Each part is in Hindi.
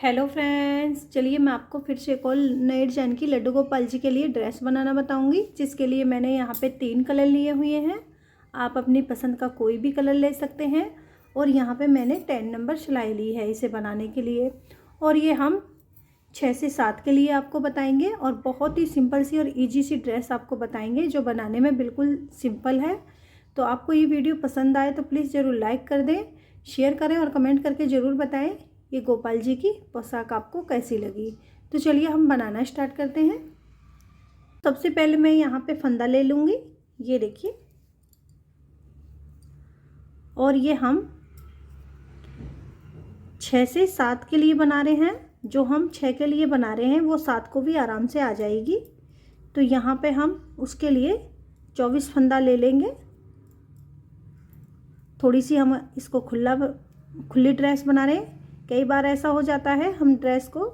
हेलो फ्रेंड्स, चलिए मैं आपको फिर से एक और नए डिजाइन की लड्डू गोपाल जी के लिए ड्रेस बनाना बताऊंगी, जिसके लिए मैंने यहाँ पे 3 कलर लिए हुए हैं। आप अपनी पसंद का कोई भी कलर ले सकते हैं। और यहाँ पे मैंने 10 नंबर सिलाई ली है इसे बनाने के लिए। और ये हम 6 से 7 के लिए आपको बताएंगे और बहुत ही सिंपल सी और ईजी सी ड्रेस आपको बताएंगे जो बनाने में बिल्कुल सिंपल है। तो आपको ये वीडियो पसंद आए तो प्लीज़ ज़रूर लाइक कर दें, शेयर करें और कमेंट करके ज़रूर बताएं ये गोपाल जी की पोशाक आपको कैसी लगी। तो चलिए हम बनाना स्टार्ट करते हैं। सबसे पहले मैं यहाँ पे फंदा ले लूँगी, ये देखिए। और ये हम 6 से 7 के लिए बना रहे हैं। जो हम 6 के लिए बना रहे हैं वो 7 को भी आराम से आ जाएगी। तो यहाँ पे हम उसके लिए 24 फंदा ले लेंगे। थोड़ी सी हम इसको खुली ड्रेस बना रहे हैं। कई बार ऐसा हो जाता है हम ड्रेस को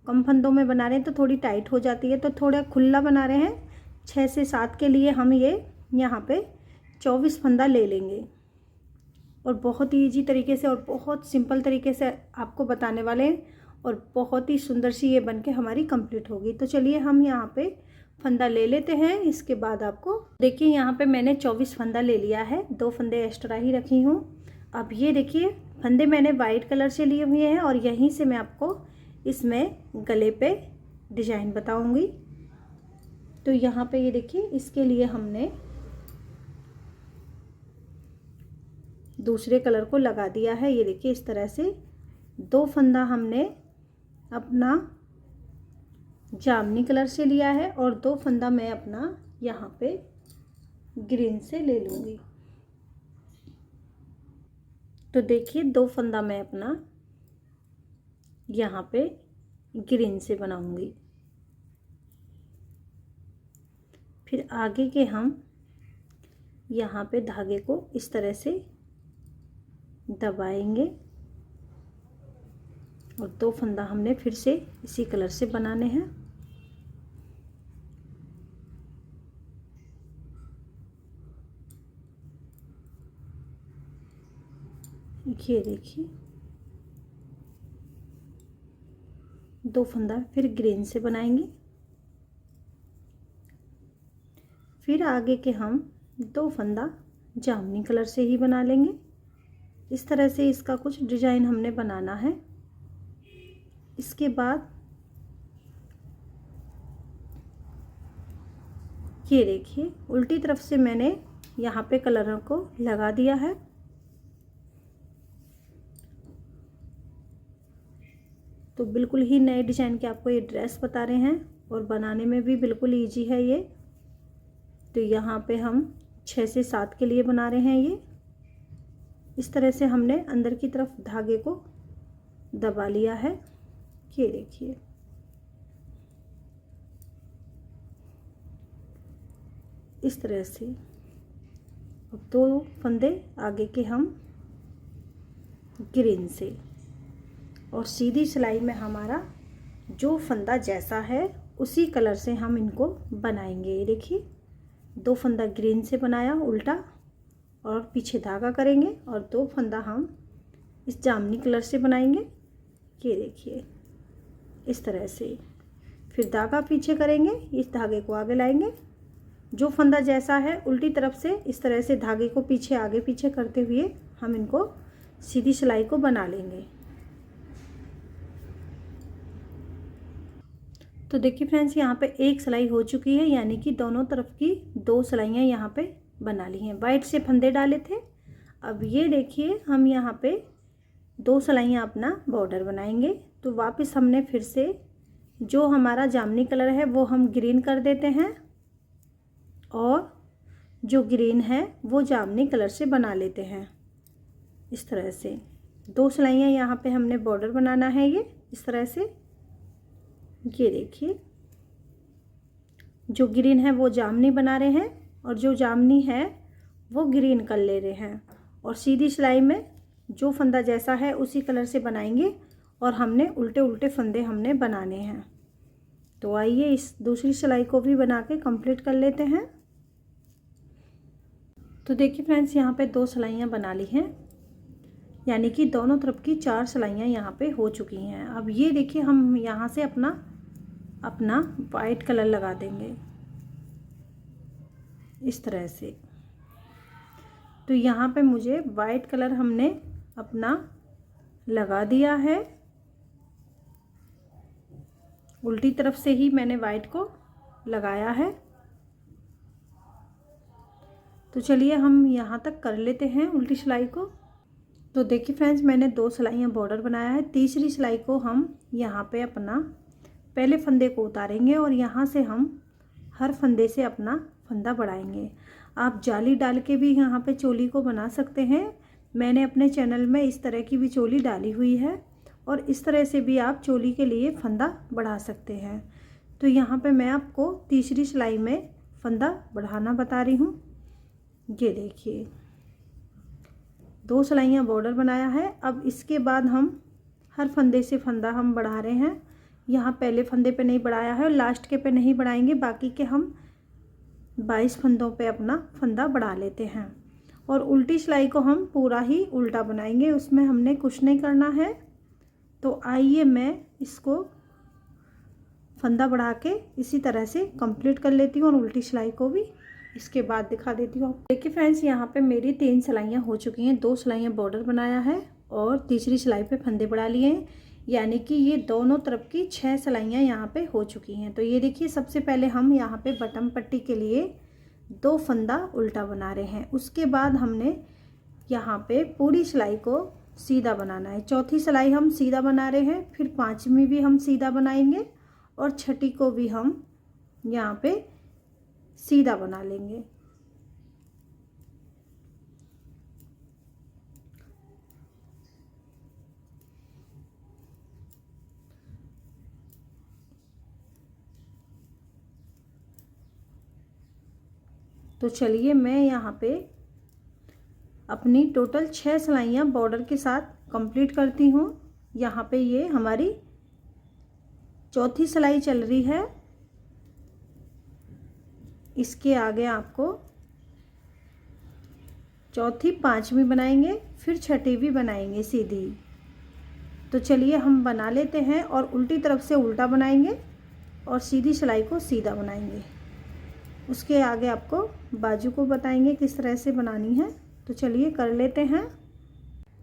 कम फंदों में बना रहे हैं तो थोड़ी टाइट हो जाती है, तो थोड़ा खुला बना रहे हैं। 6 से 7 के लिए हम ये यहाँ पे 24 फंदा ले लेंगे। और बहुत ही ईजी तरीके से और बहुत सिंपल तरीके से आपको बताने वाले हैं और बहुत ही सुंदर सी ये बनके हमारी कंप्लीट होगी। तो चलिए हम यहाँ पे फंदा ले लेते हैं। इसके बाद आपको देखिए यहाँ पे मैंने 24 फंदा ले लिया है, 2 फंदे एक्स्ट्रा ही रखी हूँ। अब ये देखिए फंदे मैंने वाइट कलर से लिए हुए हैं और यहीं से मैं आपको इसमें गले पे डिजाइन बताऊंगी। तो यहाँ पे ये देखिए इसके लिए हमने दूसरे कलर को लगा दिया है। ये देखिए इस तरह से 2 फंदा हमने अपना जामनी कलर से लिया है और 2 फंदा मैं अपना यहाँ पे ग्रीन से ले लूँगी। तो देखिए 2 फंदा मैं अपना यहाँ पे ग्रीन से बनाऊंगी। फिर आगे के हम यहाँ पे धागे को इस तरह से दबाएंगे और 2 फंदा हमने फिर से इसी कलर से बनाने हैं। ये देखिए 2 फंदा फिर ग्रीन से बनाएंगे। फिर आगे के हम 2 फंदा जामुनी कलर से ही बना लेंगे। इस तरह से इसका कुछ डिजाइन हमने बनाना है। इसके बाद ये देखिए उल्टी तरफ से मैंने यहाँ पे कलरों को लगा दिया है। तो बिल्कुल ही नए डिजाइन के आपको ये ड्रेस बता रहे हैं और बनाने में भी बिल्कुल इजी है ये। तो यहाँ पे हम 6 से 7 के लिए बना रहे हैं। ये इस तरह से हमने अंदर की तरफ धागे को दबा लिया है। ये देखिए इस तरह से। अब 2 फंदे आगे के हम ग्रीन से और सीधी सिलाई में हमारा जो फंदा जैसा है उसी कलर से हम इनको बनाएंगे। ये देखिए 2 फंदा ग्रीन से बनाया उल्टा और पीछे धागा करेंगे और 2 फंदा हम इस जामुनी कलर से बनाएंगे। ये देखिए इस तरह से। फिर धागा पीछे करेंगे, इस धागे को आगे लाएंगे। जो फंदा जैसा है उल्टी तरफ से इस तरह से धागे को पीछे आगे पीछे करते हुए हम इनको सीधी सिलाई को बना लेंगे। तो देखिए फ्रेंड्स यहाँ पे एक सिलाई हो चुकी है, यानी कि दोनों तरफ की 2 सिलाइयाँ यहाँ पे बना ली हैं। वाइट से फंदे डाले थे। अब ये देखिए हम यहाँ पे 2 सिलाइयाँ अपना बॉर्डर बनाएंगे। तो वापस हमने फिर से जो हमारा जामुनी कलर है वो हम ग्रीन कर देते हैं और जो ग्रीन है वो जामुनी कलर से बना लेते हैं। इस तरह से 2 सिलाइयाँ यहाँ पे हमने बॉर्डर बनाना है। ये इस तरह से ये देखिए जो ग्रीन है वो जामुनी बना रहे हैं और जो जामुनी है वो ग्रीन कर ले रहे हैं। और सीधी सिलाई में जो फंदा जैसा है उसी कलर से बनाएंगे और हमने उल्टे उल्टे फंदे हमने बनाने हैं। तो आइए इस दूसरी सिलाई को भी बना के कंप्लीट कर लेते हैं। तो देखिए फ्रेंड्स यहाँ पे 2 सिलाइयाँ बना ली हैं। यानी कि दोनों तरफ की 4 सिलाइयाँ यहाँ पे हो चुकी हैं। अब ये देखिए हम यहाँ से अपना वाइट कलर लगा देंगे इस तरह से। तो यहाँ पे मुझे वाइट कलर हमने अपना लगा दिया है, उल्टी तरफ से ही मैंने वाइट को लगाया है। तो चलिए हम यहाँ तक कर लेते हैं उल्टी सिलाई को। तो देखिए फ्रेंड्स, मैंने 2 सिलाइयाँ बॉर्डर बनाया है। तीसरी सिलाई को हम यहाँ पे अपना पहले फंदे को उतारेंगे और यहाँ से हम हर फंदे से अपना फंदा बढ़ाएंगे। आप जाली डाल के भी यहाँ पे चोली को बना सकते हैं। मैंने अपने चैनल में इस तरह की भी चोली डाली हुई है और इस तरह से भी आप चोली के लिए फंदा बढ़ा सकते हैं। तो यहाँ पे मैं आपको तीसरी सिलाई में फंदा बढ़ाना बता रही हूँ। ये देखिए 2 सिलाइयाँ बॉर्डर बनाया है। अब इसके बाद हम हर फंदे से फंदा हम बढ़ा रहे हैं। यहाँ पहले फंदे पे नहीं बढ़ाया है और लास्ट के पे नहीं बढ़ाएंगे, बाकी के हम 22 फंदों पे अपना फंदा बढ़ा लेते हैं। और उल्टी सिलाई को हम पूरा ही उल्टा बनाएंगे, उसमें हमने कुछ नहीं करना है। तो आइए मैं इसको फंदा बढ़ा के इसी तरह से कंप्लीट कर लेती हूँ और उल्टी सिलाई को भी इसके बाद दिखा देती हूँ। देखिए फ्रेंड्स, यहाँ पे मेरी 3 सिलाइयाँ हो चुकी हैं। 2 सिलाइयाँ बॉर्डर बनाया है और तीसरी सिलाई पे फंदे बढ़ा लिए हैं, यानी कि ये दोनों तरफ की 6 सिलाइयाँ यहाँ पे हो चुकी हैं। तो ये देखिए सबसे पहले हम यहाँ पे बटन पट्टी के लिए 2 फंदा उल्टा बना रहे हैं। उसके बाद हमने यहाँ पे पूरी सिलाई को सीधा बनाना है। चौथी सिलाई हम सीधा बना रहे हैं, फिर 5वीं भी हम सीधा बनाएंगे और छठी को भी हम यहाँ पे सीधा बना लेंगे। तो चलिए मैं यहाँ पे अपनी टोटल 6 सिलाइयाँ बॉर्डर के साथ कंप्लीट करती हूँ। यहाँ पे ये हमारी चौथी सिलाई चल रही है। इसके आगे आपको चौथी 5वीं बनाएंगे, फिर छठी भी बनाएंगे सीधी। तो चलिए हम बना लेते हैं और उल्टी तरफ से उल्टा बनाएंगे और सीधी सिलाई को सीधा बनाएंगे। उसके आगे आपको बाजू को बताएंगे किस तरह से बनानी है। तो चलिए कर लेते हैं।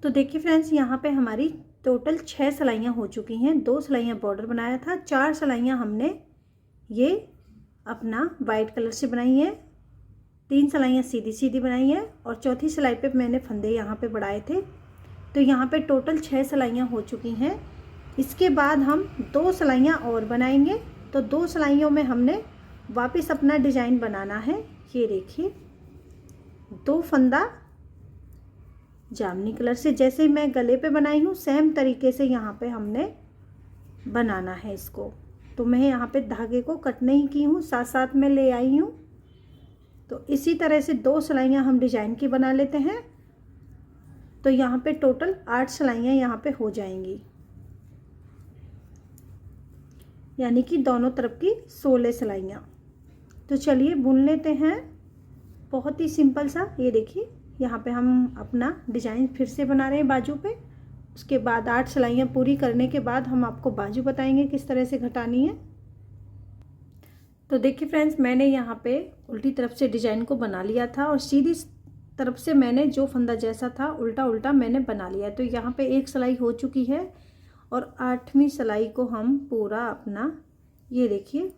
तो देखिए फ्रेंड्स, यहाँ पे हमारी टोटल 6 सिलाइयाँ हो चुकी हैं। 2 सिलाइयाँ बॉर्डर बनाया था, 4 सिलाइयाँ हमने ये अपना वाइट कलर से बनाई है, 3 सिलाइयाँ सीधी सीधी बनाई है और चौथी सिलाई पे मैंने फंदे यहाँ पे बढ़ाए थे। तो यहाँ पे टोटल 6 सिलाइयाँ हो चुकी हैं। इसके बाद हम 2 सिलाइयाँ और बनाएंगे। तो 2 सिलाइयों में हमने वापस अपना डिजाइन बनाना है। ये देखिए 2 फंदा जामनी कलर से, जैसे मैं गले पे बनाई हूँ सेम तरीके से यहाँ पे हमने बनाना है इसको। तो मैं यहाँ पे धागे को कट नहीं की हूँ, साथ साथ में ले आई हूँ। तो इसी तरह से 2 सिलाइयाँ हम डिजाइन की बना लेते हैं। तो यहाँ पे टोटल 8 सिलाइयाँ यहाँ पे हो जाएंगी, यानी कि दोनों तरफ की 16 सिलाइयाँ। तो चलिए बुन लेते हैं, बहुत ही सिंपल सा। ये देखिए यहाँ पे हम अपना डिजाइन फिर से बना रहे हैं बाजू पे। उसके बाद 8 सिलाइयाँ पूरी करने के बाद हम आपको बाजू बताएंगे किस तरह से घटानी है। तो देखिए फ्रेंड्स, मैंने यहाँ पे उल्टी तरफ से डिजाइन को बना लिया था और सीधी तरफ से मैंने जो फंदा जैसा था उल्टा उल्टा मैंने बना लिया। तो यहाँ पे 1 सिलाई हो चुकी है और 8वीं सिलाई को हम पूरा अपना, ये देखिए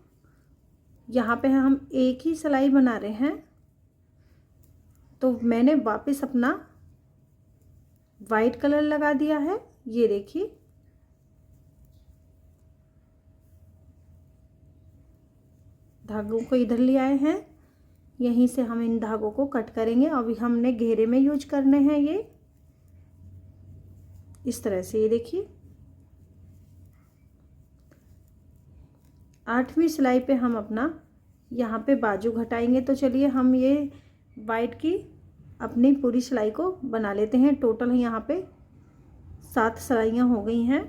यहाँ पे हम एक ही सिलाई बना रहे हैं। तो मैंने वापस अपना वाइट कलर लगा दिया है। ये देखिए धागों को इधर ले आए हैं, यहीं से हम इन धागों को कट करेंगे। अभी हमने घेरे में यूज करने हैं ये इस तरह से। ये देखिए 8वीं सिलाई पे हम अपना यहाँ पे बाजू घटाएंगे। तो चलिए हम ये वाइट की अपनी पूरी सिलाई को बना लेते हैं। टोटल यहाँ पे 7 सिलाइयाँ हो गई हैं।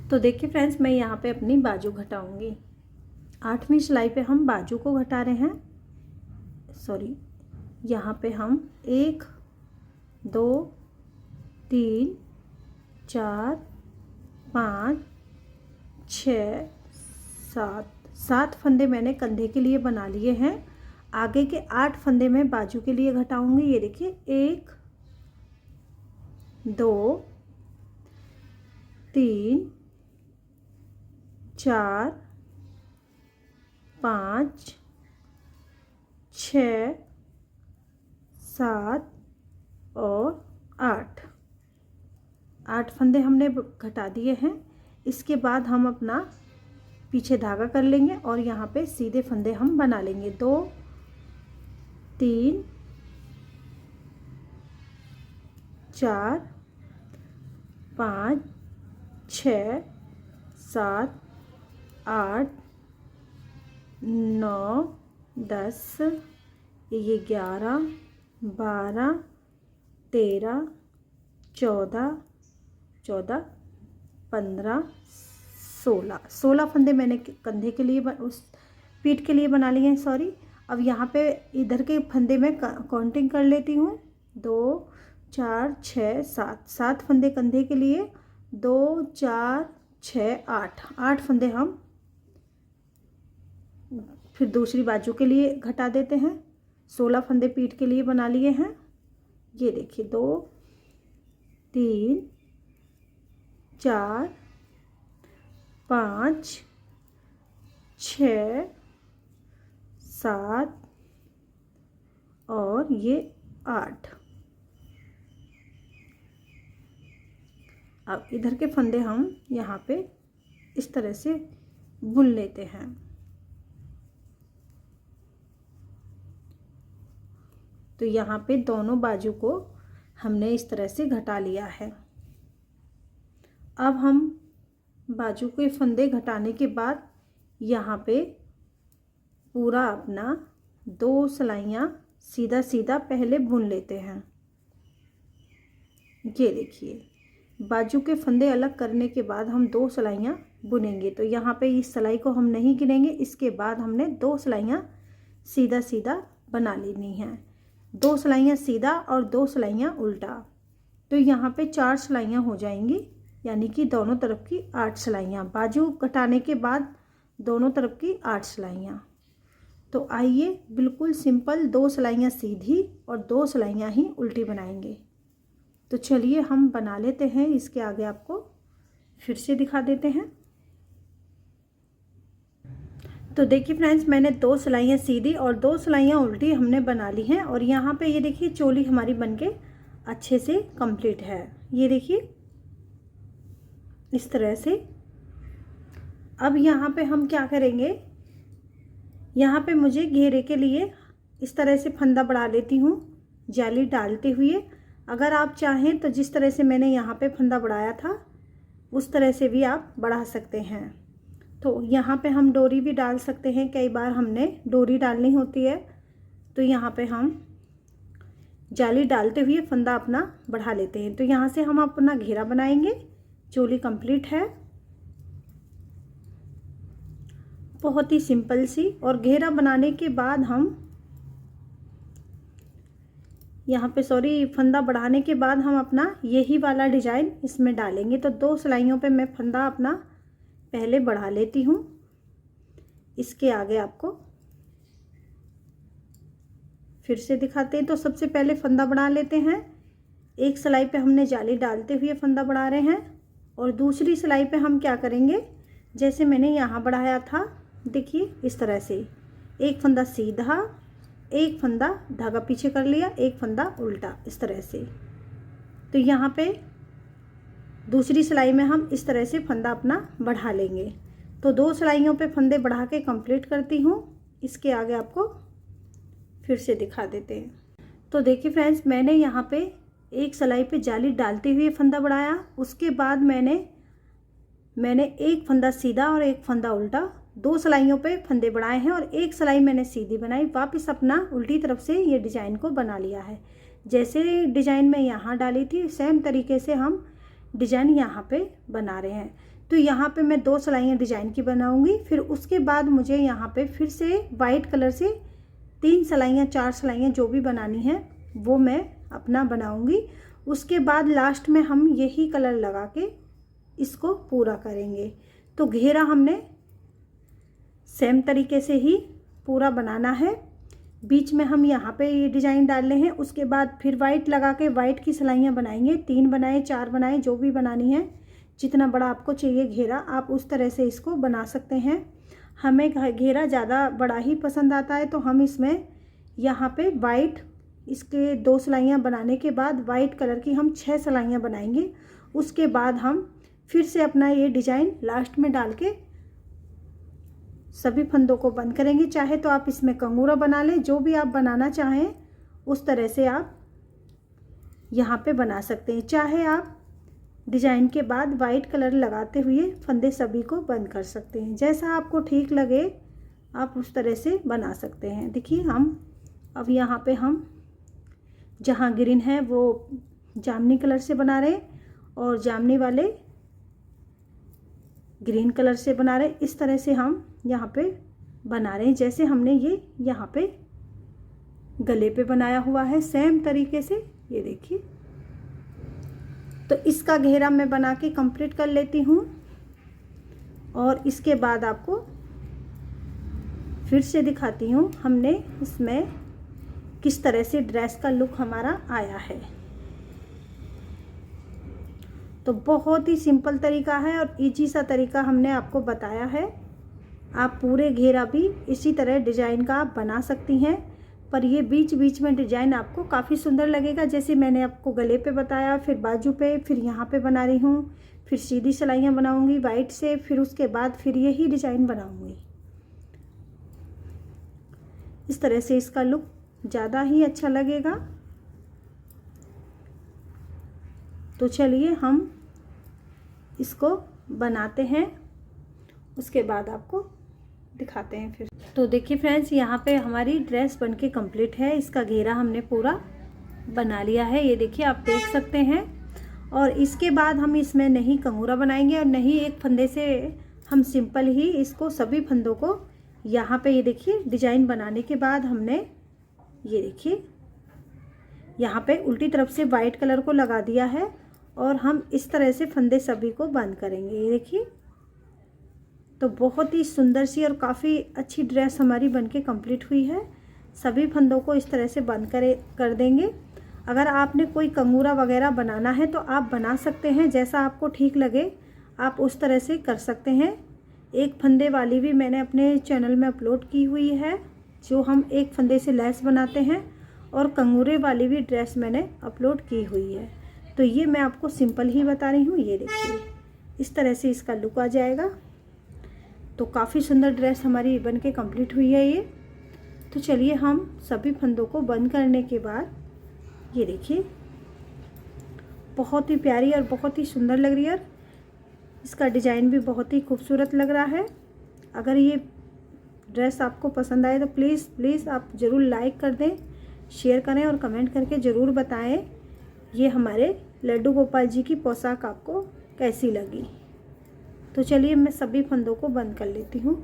तो देखिए फ्रेंड्स, मैं यहाँ पे अपनी बाजू घटाऊंगी। 8वीं सिलाई पे हम बाजू को घटा रहे हैं। सॉरी, यहाँ पे हम 1 2 3 4 5 6 7 फंदे मैंने कंधे के लिए बना लिए हैं। आगे के 8 फंदे मैं बाजू के लिए घटाऊंगी। ये देखिए 1 2 3 4 5 6 7 और 8 फंदे हमने घटा दिए हैं। इसके बाद हम अपना पीछे धागा कर लेंगे और यहाँ पे सीधे फंदे हम बना लेंगे। 2 3 4 5 6 7 8 9 10 ये 11 12 13 14 15 16 फंदे मैंने कंधे के लिए उस पीठ के लिए बना लिए हैं, सॉरी। अब यहाँ पे इधर के फंदे में काउंटिंग कर लेती हूँ। 2 4 6 7 फंदे कंधे के लिए, 2 4 6 8 फंदे हम फिर दूसरी बाजू के लिए घटा देते हैं। 16 फंदे पीठ के लिए बना लिए हैं। ये देखिए 2 3 4 5 6 7 और ये 8। अब इधर के फंदे हम यहाँ पे इस तरह से बुन लेते हैं। तो यहाँ पे दोनों बाजू को हमने इस तरह से घटा लिया है। अब हम बाजू के फंदे घटाने के बाद यहाँ पे पूरा अपना 2 सिलाइयाँ सीधा सीधा पहले बुन लेते हैं। ये देखिए बाजू के फंदे अलग करने के बाद हम 2 सिलाइयाँ बुनेंगे। तो यहाँ पे इस सिलाई को हम नहीं गिनेंगे। इसके बाद हमने 2 सिलाइयाँ सीधा सीधा बना लेनी हैं। 2 सिलाइयाँ सीधा और 2 सिलाइयाँ उल्टा। तो यहाँ पे 4 सिलाइयाँ हो जाएंगी, यानी कि दोनों तरफ की 8 सिलाइयाँ। बाजू कटाने के बाद दोनों तरफ की 8 सिलाइयाँ। तो आइए बिल्कुल सिंपल 2 सिलाइयाँ सीधी और 2 सिलाइयाँ ही उल्टी बनाएंगे। तो चलिए हम बना लेते हैं। इसके आगे आपको फिर से दिखा देते हैं। तो देखिए फ्रेंड्स, मैंने 2 सिलाइयाँ सीधी और 2 सिलाइयाँ उल्टी हमने बना ली हैं। और यहाँ पे ये देखिए चोली हमारी बनके अच्छे से कंप्लीट है। ये देखिए इस तरह से। अब यहाँ पे हम क्या करेंगे, यहाँ पे मुझे घेरे के लिए इस तरह से फंदा बढ़ा लेती हूँ जाली डालते हुए। अगर आप चाहें तो जिस तरह से मैंने यहाँ पे फंदा बढ़ाया था उस तरह से भी आप बढ़ा सकते हैं। तो यहाँ पे हम डोरी भी डाल सकते हैं। कई बार हमने डोरी डालनी होती है तो यहाँ पे हम जाली डालते हुए फंदा अपना बढ़ा लेते हैं। तो यहाँ से हम अपना घेरा बनाएंगे। चोली कंप्लीट है, बहुत ही सिंपल सी। और घेरा बनाने के बाद हम यहाँ पे फंदा बढ़ाने के बाद हम अपना यही वाला डिजाइन इसमें डालेंगे। तो 2 सिलाइयों पे मैं फंदा अपना पहले बढ़ा लेती हूँ। इसके आगे आपको फिर से दिखाते हैं। तो सबसे पहले फंदा बढ़ा लेते हैं। एक सिलाई पे हमने जाली डालते हुए फंदा बढ़ा रहे हैं और दूसरी सिलाई पे हम क्या करेंगे, जैसे मैंने यहाँ बढ़ाया था, देखिए इस तरह से एक फंदा सीधा, एक फंदा धागा पीछे कर लिया, एक फंदा उल्टा, इस तरह से। तो यहाँ पे दूसरी सिलाई में हम इस तरह से फंदा अपना बढ़ा लेंगे। तो 2 सिलाइयों पे फंदे बढ़ा के कंप्लीट करती हूँ। इसके आगे आपको फिर से दिखा देते हैं। तो देखिए फ्रेंड्स, मैंने यहाँ पे एक सिलाई पे जाली डालते हुए फंदा बढ़ाया। उसके बाद मैंने एक फंदा सीधा और एक फंदा उल्टा, 2 सिलाइयों पे फंदे बढ़ाए हैं और एक सिलाई मैंने सीधी बनाई। वापस अपना उल्टी तरफ से ये डिज़ाइन को बना लिया है। जैसे डिज़ाइन मैं यहाँ डाली थी सेम तरीके से हम डिज़ाइन यहाँ पे बना रहे हैं। तो यहाँ पे मैं 2 सिलाइयाँ डिज़ाइन की बनाऊँगी। फिर उसके बाद मुझे यहाँ पे फिर से वाइट कलर से 3 सिलाइयाँ 4 सिलाइयाँ जो भी बनानी है वो मैं अपना बनाऊंगी। उसके बाद लास्ट में हम यही कलर लगा के इसको पूरा करेंगे। तो घेरा हमने सेम तरीके से ही पूरा बनाना है। बीच में हम यहाँ पे ये डिज़ाइन डाल रहे हैं। उसके बाद फिर वाइट लगा के वाइट की सिलाइयाँ बनाएंगे। 3 बनाए, 4 बनाए, जो भी बनानी है, जितना बड़ा आपको चाहिए घेरा आप उस तरह से इसको बना सकते हैं। हमें घेरा ज़्यादा बड़ा ही पसंद आता है, तो हम इसमें यहाँ पे वाइट, इसके 2 सिलाइयाँ बनाने के बाद वाइट कलर की हम 6 सिलाइयाँ बनाएंगे। उसके बाद हम फिर से अपना ये डिज़ाइन लास्ट में डाल के सभी फंदों को बंद करेंगे। चाहे तो आप इसमें कंगूरा बना लें, जो भी आप बनाना चाहें उस तरह से आप यहाँ पे बना सकते हैं। चाहे आप डिज़ाइन के बाद वाइट कलर लगाते हुए फंदे सभी को बंद कर सकते हैं। जैसा आपको ठीक लगे आप उस तरह से बना सकते हैं। देखिए हम अब यहाँ पे हम जहाँ ग्रीन है वो जामनी कलर से बना रहे हैं और जामनी वाले ग्रीन कलर से बना रहे हैं। इस तरह से हम यहाँ पे बना रहे हैं जैसे हमने ये यहाँ पे गले पे बनाया हुआ है, सेम तरीके से। ये देखिए, तो इसका घेरा मैं बना के कंप्लीट कर लेती हूँ और इसके बाद आपको फिर से दिखाती हूँ हमने इसमें किस तरह से ड्रेस का लुक हमारा आया है। तो बहुत ही सिंपल तरीका है और इजी सा तरीका हमने आपको बताया है। आप पूरे घेरा भी इसी तरह डिज़ाइन का आप बना सकती हैं, पर ये बीच बीच में डिज़ाइन आपको काफ़ी सुंदर लगेगा। जैसे मैंने आपको गले पे बताया, फिर बाजू पे, फिर यहाँ पे बना रही हूँ, फिर सीधी सिलाइयाँ बनाऊँगी वाइट से, फिर उसके बाद फिर यही डिज़ाइन बनाऊँगी। इस तरह से इसका लुक ज़्यादा ही अच्छा लगेगा। तो चलिए हम इसको बनाते हैं, उसके बाद आपको दिखाते हैं फिर। तो देखिए फ्रेंड्स, यहाँ पे हमारी ड्रेस बनके कंप्लीट है। इसका घेरा हमने पूरा बना लिया है, ये देखिए आप देख सकते हैं। और इसके बाद हम इसमें नहीं कंगूरा बनाएंगे और नहीं एक फंदे से, हम सिंपल ही इसको सभी फंदों को यहाँ पे ये देखिए डिज़ाइन बनाने के बाद हमने ये देखिए यहाँ पे उल्टी तरफ से वाइट कलर को लगा दिया है और हम इस तरह से फंदे सभी को बंद करेंगे। ये देखिए, तो बहुत ही सुंदर सी और काफ़ी अच्छी ड्रेस हमारी बनके कंप्लीट हुई है। सभी फंदों को इस तरह से बंद कर देंगे। अगर आपने कोई कंगूरा वगैरह बनाना है तो आप बना सकते हैं, जैसा आपको ठीक लगे आप उस तरह से कर सकते हैं। एक फंदे वाली भी मैंने अपने चैनल में अपलोड की हुई है, जो हम एक फंदे से लैस बनाते हैं, और कंगूरे वाली भी ड्रेस मैंने अपलोड की हुई है। तो ये मैं आपको सिंपल ही बता रही हूँ। ये देखिए इस तरह से इसका लुक आ जाएगा। तो काफ़ी सुंदर ड्रेस हमारी बनके कंप्लीट हुई है ये। तो चलिए हम सभी फंदों को बंद करने के बाद ये देखिए बहुत ही प्यारी और बहुत ही सुंदर लग रही है। इसका डिज़ाइन भी बहुत ही खूबसूरत लग रहा है। अगर ये ड्रेस आपको पसंद आए तो प्लीज़ आप ज़रूर लाइक कर दें, शेयर करें और कमेंट करके ज़रूर बताएं ये हमारे लड्डू गोपाल जी की पोशाक आपको कैसी लगी। तो चलिए मैं सभी फंदों को बंद कर लेती हूँ।